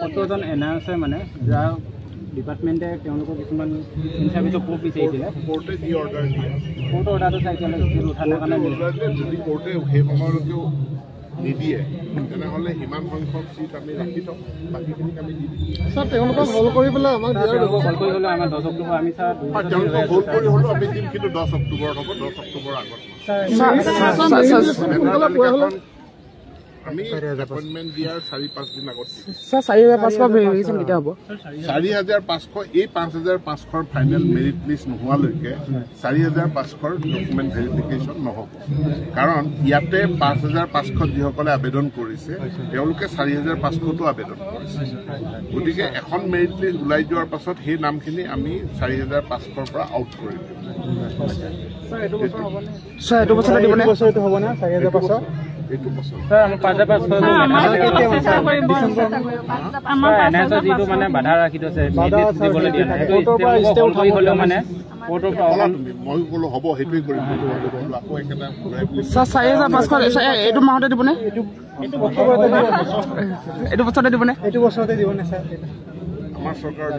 70জন NR আছে মানে যাৰ ডিপাৰ্টমেণ্টে তেওঁলোকৰ কিছুমান ইনচাৰ্ভিচৰ প্ৰুফ বিচাৰিছিলে কোৰ্টে যি অৰ্ডাৰ দিয়ে কোৰ্ট অৰ্ডাৰটো চাই উঠাৰ কাৰণে যদি কোৰ্টে সেই সময়লৈকেও নিদিয়ে তেনেহ'লে সিমান সংখ্যক চিট আমি ৰাখি থওঁ বাকীখিনিক আমি দি দিম ছাৰ তেওঁলোকক হল কৰি পেলাই আমাক হল কৰি হ'লেও আমাৰ 10 অক্টোবৰ আমি ছাৰ তেওঁলোকক হল কৰি হ'লেও আমি দিম কিন্তু 10 অক্টোবৰত হ'ব 10 অক্টোবৰ আগত আমি এপইণ্টমেণ্ট দিয়াৰ 4-5 দিন আগত ছাৰ 4,500 ভেৰিফিকেশ্যন কেতিয়া হ'ব 4,500 এই 5,500 ফাইনেল মেৰিট লিষ্ট নোহোৱালৈকে 4,500 ডকুমেণ্ট ভেৰিফিকেশ্যন নহ'ব কাৰণ ইয়াতে 5,500 যিসকলে আবেদন কৰিছে তেওঁলোকে 4,500টো আবেদন কৰিছে গতিকে এখন মেৰিট লিষ্ট ওলাই যোৱাৰ পাছত সেই নামখিনি আমি 4,500ৰ পৰা আউট কৰি দিম ছাৰ এইটো বছৰ দিবনে বছৰটো হ'ব না 4,500 এইটো বছৰ ছাৰ আমাৰ 5,500 এনএছৰ যিটো মানে বাধা ৰাখি থৈছে দিবলৈ দিয়া নাই সেইটো হল হ'লেও মানে কোৰ্টৰ পৰা মই ক'লো হ'ব সেইটোৱে কৰিম আকৌ একেটা ছাৰ 4,500 এইটো মাহতে দিবনে এইটো বছৰতে দিবনে ছাৰ আমাৰ চৰকাৰৰ